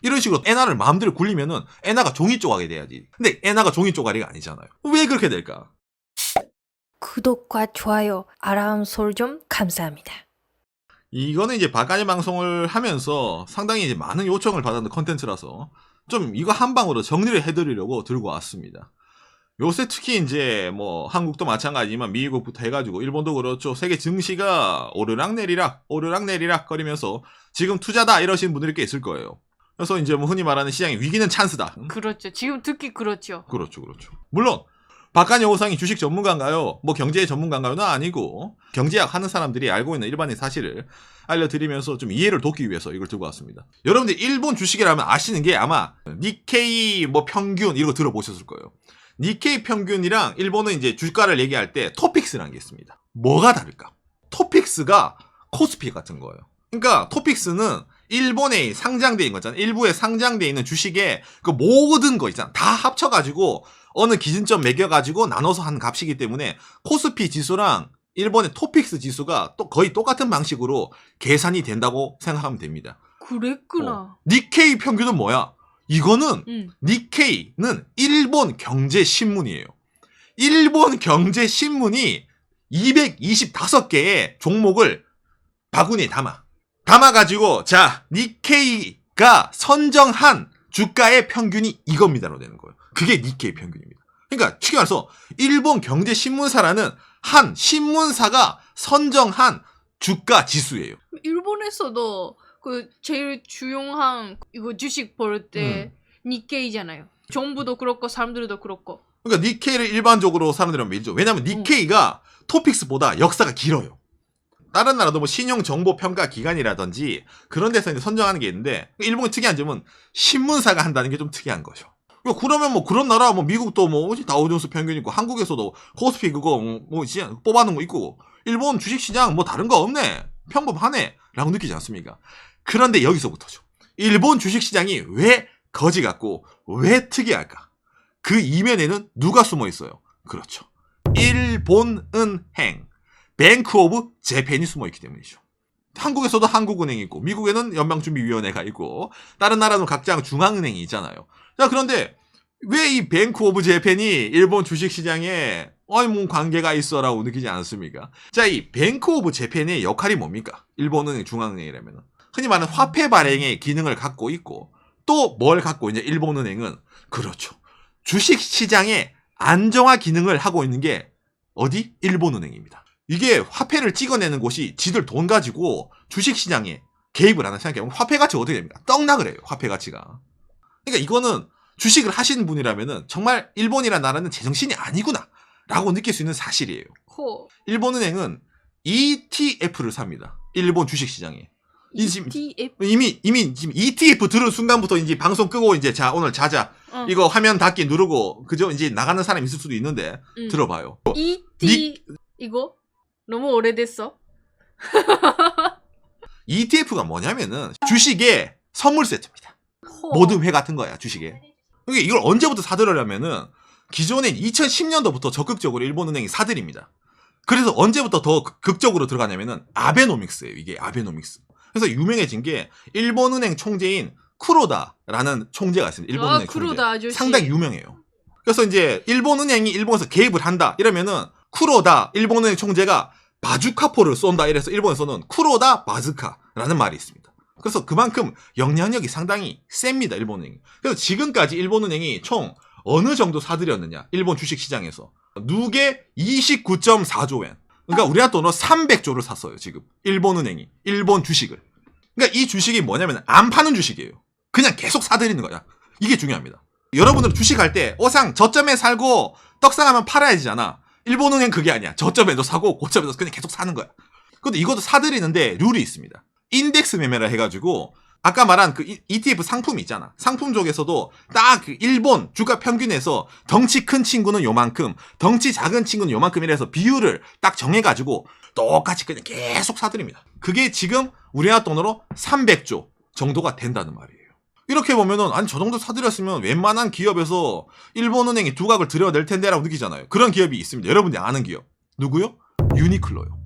이런 식으로 엔화를 마음대로 굴리면은 엔화가 종이 쪼가리 돼야지. 근데 엔화가 종이 쪼가리가 아니잖아요. 왜 그렇게 될까? 구독과 좋아요, 알람 설정 감사합니다. 이거는 이제 박간의 방송을 하면서 상당히 이제 많은 요청을 받았는 컨텐츠라서 좀 이거 한 방으로 정리를 해드리려고 들고 왔습니다. 요새 특히 이제 뭐 한국도 마찬가지지만 미국부터 해가지고 일본도 그렇죠. 세계 증시가 오르락내리락 거리면서 지금 투자다 이러시는 분들이 꽤 있을 거예요. 그래서 이제 뭐 흔히 말하는 시장의 위기는 찬스다. 그렇죠. 지금 듣기 그렇죠. 그렇죠. 물론 박간의 호상이 주식 전문가인가요? 뭐 경제 전문가인가요? 는 아니고 경제학 하는 사람들이 알고 있는 일반의 사실을 알려드리면서 좀 이해를 돕기 위해서 이걸 들고 왔습니다. 여러분들 일본 주식이라면 아시는 게 아마 니케이 뭐 평균 이런 거 들어보셨을 거예요. 니케이 평균이랑 일본은 이제 주가를 얘기할 때 토픽스라는 게 있습니다. 뭐가 다를까? 토픽스가 코스피 같은 거예요. 그러니까 토픽스는 일본에 상장되어 있는 거잖아. 일부에 상장되어 있는 주식의 그 모든 거 있잖아. 다 합쳐가지고 어느 기준점 매겨가지고 나눠서 한 값이기 때문에 코스피 지수랑 일본의 토픽스 지수가 또 거의 똑같은 방식으로 계산이 된다고 생각하면 됩니다. 그랬구나. 니케이 평균은 뭐야? 이거는 니케이는 일본 경제신문이에요. 일본 경제신문이 225개의 종목을 바구니에 담아가지고 자 니케이가 선정한 주가의 평균이 이겁니다로 되는 거예요. 그게 니케이 평균입니다. 그러니까 쉽게 말해서 일본 경제신문사라는 한 신문사가 선정한 주가 지수예요. 일본에서도 그 제일 주요한 이거 주식 볼 때 니케이잖아요. 정부도 그렇고 사람들도 그렇고. 그러니까 니케이를 일반적으로 사람들은 밀죠. 왜냐하면 니케이가 토픽스보다 역사가 길어요. 다른 나라도 뭐 신용정보평가기관이라든지 그런 데서 이제 선정하는 게 있는데 일본이 특이한 점은 신문사가 한다는 게 좀 특이한 거죠. 그러면 뭐 그런 나라 뭐 미국도 뭐 다우존스 평균 있고 한국에서도 코스피 그거 뭐 뽑아놓은 거 있고 일본 주식시장 뭐 다른 거 없네 평범하네 라고 느끼지 않습니까? 그런데 여기서부터죠. 일본 주식시장이 왜 거지 같고 왜 특이할까? 그 이면에는 누가 숨어 있어요? 그렇죠. 일본은행 뱅크 오브 재팬이 숨어 있기 때문이죠. 한국에서도 한국은행이 있고 미국에는 연방준비위원회가 있고 다른 나라는 각자 중앙은행이 있잖아요. 자 그런데 왜 이 뱅크 오브 재팬이 일본 주식시장에 뭐 관계가 있어라고 느끼지 않습니까? 자 이 뱅크 오브 재팬의 역할이 뭡니까? 일본은행 중앙은행이라면 흔히 말하는 화폐 발행의 기능을 갖고 있고 또 뭘 갖고 있냐 일본은행은 그렇죠. 주식시장의 안정화 기능을 하고 있는 게 어디? 일본은행입니다. 이게 화폐를 찍어내는 곳이 지들 돈 가지고 주식시장에 개입을 하나 생각해보면 화폐 가치가 어떻게 됩니까? 떡락을 해요. 화폐 가치가. 그러니까 이거는 주식을 하시는 분이라면 정말 일본이라는 나라는 제정신이 아니구나 라고 느낄 수 있는 사실이에요. 일본은행은 ETF를 삽니다. 일본 주식시장에. ETF? 이미 지금 ETF 들은 순간부터 이제 방송 끄고 이제 자 오늘 자자 이거 화면 닫기 누르고 그죠 이제 나가는 사람 있을 수도 있는데 들어봐요. 이거 너무 오래됐어. ETF가 뭐냐면은 주식의 선물 세트입니다. 모든 회 같은 거야 주식에. 그러니까 이걸 언제부터 사들으려면은 기존에 2010년도부터 적극적으로 일본은행이 사들입니다. 그래서 언제부터 더 극적으로 들어가냐면은 아베노믹스예요. 이게 아베노믹스. 그래서 유명해진 게 일본은행 총재인 쿠로다라는 총재가 있습니다. 일본은행 총재. 쿠로다 아저씨. 상당히 유명해요. 그래서 이제 일본은행이 일본에서 개입을 한다 이러면은 쿠로다 일본은행 총재가 바주카포를 쏜다 이래서 일본에서는 쿠로다 바즈카라는 말이 있습니다. 그래서 그만큼 영향력이 상당히 셉니다. 일본은행이. 그래서 지금까지 일본은행이 총 어느 정도 사들였느냐 일본 주식시장에서 누계 29.4조 엔 그러니까 우리나라 돈으로 300조를 샀어요. 지금 일본은행이 일본 주식을. 그러니까 이 주식이 뭐냐면 안 파는 주식이에요. 그냥 계속 사들이는 거야. 이게 중요합니다. 여러분들은 주식할 때 저점에 살고 떡상하면 팔아야 되잖아. 일본은행 그게 아니야. 저점에도 사고 고점에도 그냥 계속 사는 거야. 근데 이것도 사들이는데 룰이 있습니다. 인덱스 매매라 해가지고 아까 말한 그 ETF 상품이 있잖아. 상품 쪽에서도 딱 그 일본 주가 평균에서 덩치 큰 친구는 요만큼, 덩치 작은 친구는 요만큼 이래서 비율을 딱 정해가지고 똑같이 그냥 계속 사들입니다. 그게 지금 우리나라 돈으로 300조 정도가 된다는 말이에요. 이렇게 보면은 아니 저 정도 사들였으면 웬만한 기업에서 일본은행이 두각을 들여낼 텐데라고 느끼잖아요. 그런 기업이 있습니다. 여러분들이 아는 기업. 누구요? 유니클로요.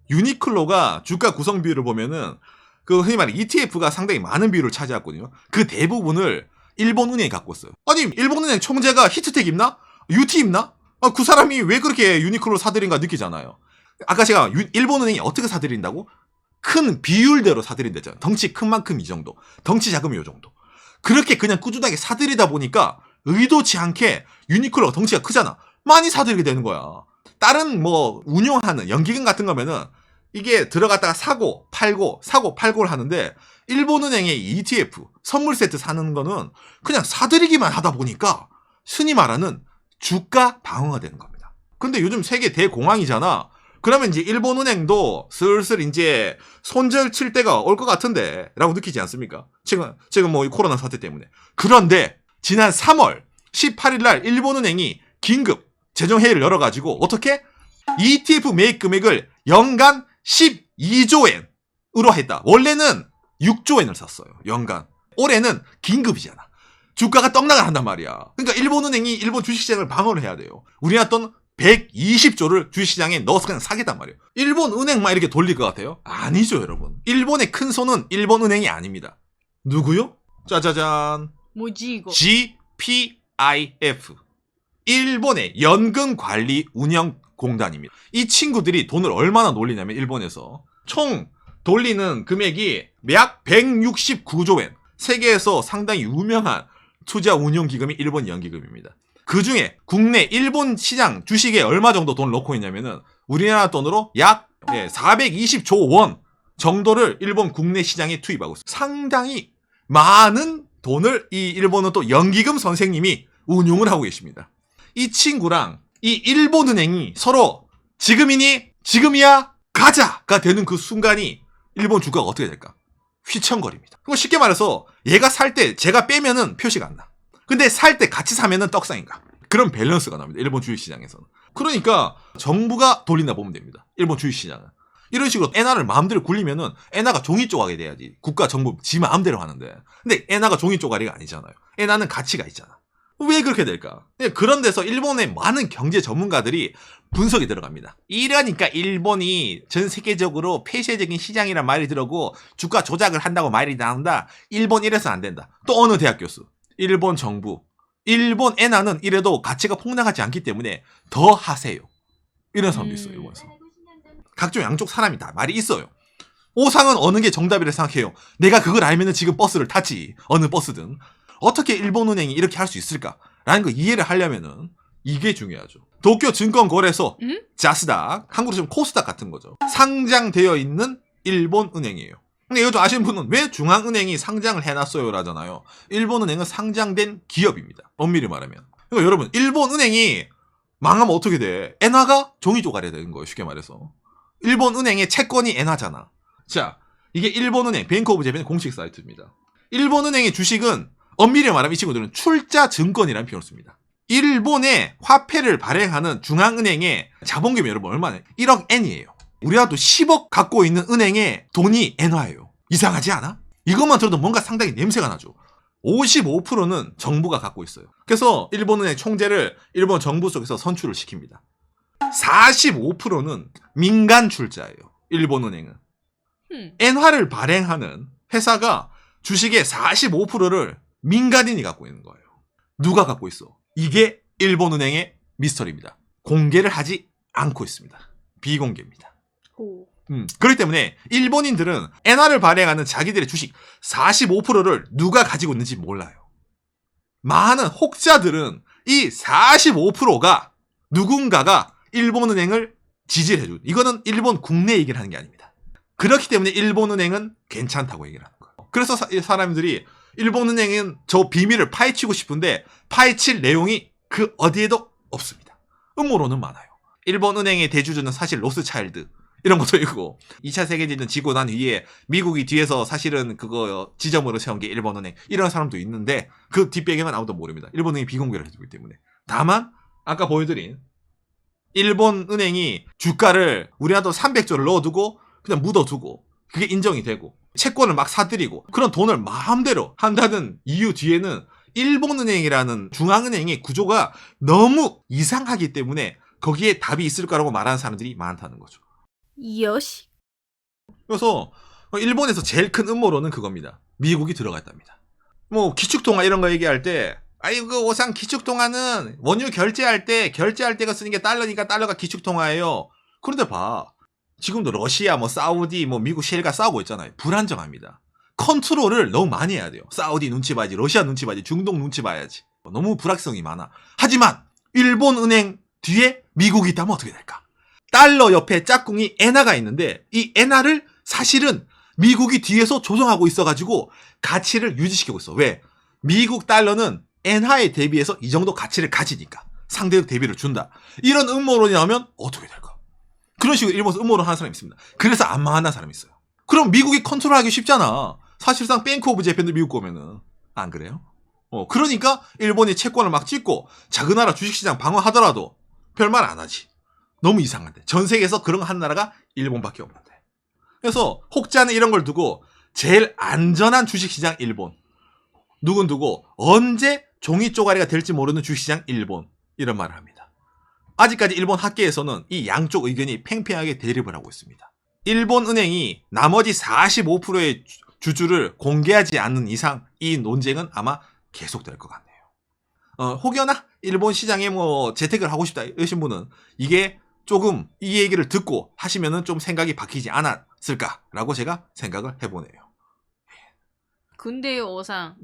유니클로가 주가 구성 비율을 보면은 그 흔히 말하는 ETF가 상당히 많은 비율을 차지했거든요. 그 대부분을 일본은행이 갖고 있어요. 아니 일본은행 총재가 히트텍 입나? UT 입나? 그 사람이 왜 그렇게 유니클로를 사들인가 느끼잖아요. 아까 제가 일본은행이 어떻게 사들인다고? 큰 비율대로 사들인댔잖아요. 덩치 큰 만큼 이 정도, 덩치 작으면 이 정도. 그렇게 그냥 꾸준하게 사들이다 보니까 의도치 않게 유니클로가 덩치가 크잖아. 많이 사들이게 되는 거야. 다른 뭐 운용하는 연기금 같은 거면은 이게 들어갔다가 사고 팔고를 하는데 일본은행의 ETF 선물 세트 사는 거는 그냥 사들이기만 하다 보니까 흔히 말하는 주가 방어가 되는 겁니다. 근데 요즘 세계 대공황이잖아. 그러면 이제 일본은행도 슬슬 이제 손절 칠 때가 올 것 같은데 라고 느끼지 않습니까? 지금 뭐 이 코로나 사태 때문에. 그런데 지난 3월 18일 날 일본은행이 긴급 재정회의를 열어가지고 어떻게? ETF 매입 금액을 연간 12조엔으로 했다. 원래는 6조엔을 샀어요. 연간. 올해는 긴급이잖아. 주가가 떡나가 한단 말이야. 그러니까 일본은행이 일본 주식시장을 방어를 해야 돼요. 우리나라 돈 120조를 주식시장에 넣어서 그냥 사겠단 말이에요. 일본은행만 이렇게 돌릴 것 같아요? 아니죠, 여러분. 일본의 큰 손은 일본은행이 아닙니다. 누구요? 짜자잔. 뭐지 이거? GPIF. 일본의 연금관리운영공단입니다. 이 친구들이 돈을 얼마나 놀리냐면 일본에서 총 돌리는 금액이 약 169조엔. 세계에서 상당히 유명한 투자 운용기금이 일본 연기금입니다. 그 중에 국내 일본 시장 주식에 얼마 정도 돈을 넣고 있냐면은 우리나라 돈으로 약 420조 원 정도를 일본 국내 시장에 투입하고 있습니다. 상당히 많은 돈을 이 일본은 또 연기금 선생님이 운용을 하고 계십니다. 이 친구랑 이 일본은행이 서로 지금이야 가자가 되는 그 순간이 일본 주가가 어떻게 될까? 휘청거립니다. 그럼 쉽게 말해서 얘가 살 때 제가 빼면은 표시가 안 나. 근데 살 때 같이 사면은 떡상인가? 그런 밸런스가 나옵니다. 일본 주식시장에서는. 그러니까 정부가 돌린다 보면 됩니다. 일본 주식시장은. 이런 식으로 엔화를 마음대로 굴리면은 엔화가 종이 쪼가리 돼야지. 국가 정부 지 마음대로 하는데. 근데 엔화가 종이 쪼가리가 아니잖아요. 엔화는 가치가 있잖아. 왜 그렇게 될까? 그런 데서 일본의 많은 경제 전문가들이 분석이 들어갑니다. 이러니까 일본이 전 세계적으로 폐쇄적인 시장이란 말이 들어오고 주가 조작을 한다고 말이 나온다. 일본 이래서 안 된다. 또 어느 대학 교수. 일본 정부. 일본 엔화는 이래도 가치가 폭락하지 않기 때문에 더 하세요. 이런 사람도 있어요. 일본에서. 각종 양쪽 사람이 다 말이 있어요. 오상은 어느 게 정답이라 생각해요. 내가 그걸 알면은 지금 버스를 타지. 어느 버스든. 어떻게 일본은행이 이렇게 할 수 있을까라는 거 이해를 하려면은 이게 중요하죠. 도쿄 증권거래소, 자스닥, 한국으로 치면 코스닥 같은 거죠. 상장되어 있는 일본은행이에요. 근데 이것도 아시는 분은 왜 중앙은행이 상장을 해놨어요 라잖아요. 일본은행은 상장된 기업입니다. 엄밀히 말하면. 그러니까 여러분 일본은행이 망하면 어떻게 돼? 엔화가 종이 쪼가리 되는 거예요. 쉽게 말해서. 일본은행의 채권이 엔화잖아. 자, 이게 일본은행 뱅크 오브 재팬의 공식 사이트입니다. 일본은행의 주식은 엄밀히 말하면 이 친구들은 출자 증권이라는 표현을 씁니다. 일본의 화폐를 발행하는 중앙은행의 자본금이 여러분 얼마나? 1억 엔이에요. 우리나라도 10억 갖고 있는 은행의 돈이 엔화예요. 이상하지 않아? 이것만 들어도 뭔가 상당히 냄새가 나죠. 55%는 정부가 갖고 있어요. 그래서 일본은행 총재를 일본 정부 속에서 선출을 시킵니다. 45%는 민간 출자예요. 일본은행은. 엔화를 발행하는 회사가 주식의 45%를 민간인이 갖고 있는 거예요. 누가 갖고 있어? 이게 일본은행의 미스터리입니다. 공개를 하지 않고 있습니다. 비공개입니다. 오. 그렇기 때문에 일본인들은 엔화를 발행하는 자기들의 주식 45%를 누가 가지고 있는지 몰라요. 많은 혹자들은 이 45%가 누군가가 일본은행을 지지를 해주고 이거는 일본 국내 얘기를 하는 게 아닙니다. 그렇기 때문에 일본은행은 괜찮다고 얘기를 하는 거예요. 그래서 사람들이 일본은행은 저 비밀을 파헤치고 싶은데 파헤칠 내용이 그 어디에도 없습니다. 음모론은 많아요. 일본은행의 대주주는 사실 로스차일드 이런 것도 있고 2차 세계대전 지고 난 뒤에 미국이 뒤에서 사실은 그거 지점으로 세운 게 일본은행 이런 사람도 있는데 그 뒷배경은 아무도 모릅니다. 일본은행이 비공개를 해주기 때문에. 다만 아까 보여드린 일본은행이 주가를 우리나라도 300조를 넣어두고 그냥 묻어두고 그게 인정이 되고 채권을 막 사들이고 그런 돈을 마음대로 한다는 이유 뒤에는 일본은행이라는 중앙은행의 구조가 너무 이상하기 때문에 거기에 답이 있을 거라고 말하는 사람들이 많다는 거죠. 요시. 그래서 일본에서 제일 큰 음모론은 그겁니다. 미국이 들어갔답니다. 뭐 기축통화 이런 거 얘기할 때 아이고 오상 기축통화는 원유 결제할 때가 쓰는 게 달러니까 달러가 기축통화예요. 그런데 봐. 지금도 러시아, 뭐 사우디, 뭐 미국 쉘가 싸우고 있잖아요. 불안정합니다. 컨트롤을 너무 많이 해야 돼요. 사우디 눈치 봐야지, 러시아 눈치 봐야지, 중동 눈치 봐야지. 너무 불확성이 많아. 하지만 일본 은행 뒤에 미국이 있다면 어떻게 될까? 달러 옆에 짝꿍이 엔화가 있는데 이 엔화를 사실은 미국이 뒤에서 조정하고 있어가지고 가치를 유지시키고 있어. 왜? 미국 달러는 엔화에 대비해서 이 정도 가치를 가지니까 상대적 대비를 준다. 이런 음모론이 나오면 어떻게 될까? 그런 식으로 일본에서 음모론 하는 사람이 있습니다. 그래서 안 망한다는 사람이 있어요. 그럼 미국이 컨트롤하기 쉽잖아. 사실상 뱅크 오브 재팬도 미국 거면은. 안 그래요? 그러니까 일본이 채권을 막 찍고 작은 나라 주식시장 방어하더라도 별말 안 하지. 너무 이상한데. 전 세계에서 그런 거 한 나라가 일본밖에 없는데. 그래서 혹자는 이런 걸 두고 제일 안전한 주식시장 일본. 누군 두고 언제 종이 쪼가리가 될지 모르는 주식시장 일본. 이런 말을 합니다. 아직까지 일본 학계에서는 이 양쪽 의견이 팽팽하게 대립을 하고 있습니다. 일본 은행이 나머지 45%의 주주를 공개하지 않는 이상 이 논쟁은 아마 계속될 것 같네요. 혹여나 일본 시장에 뭐 재테크를 하고 싶다 이러신 분은 이게 조금 이 얘기를 듣고 하시면은 좀 생각이 바뀌지 않았을까라고 제가 생각을 해보네요. 근데 오상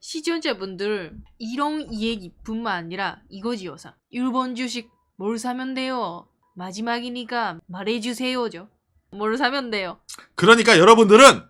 시청자분들 이런 얘기뿐만 아니라 이거지 오상. 일본 주식 뭘 사면 돼요? 마지막이니까 말해주세요죠. 뭘 사면 돼요? 그러니까 여러분들은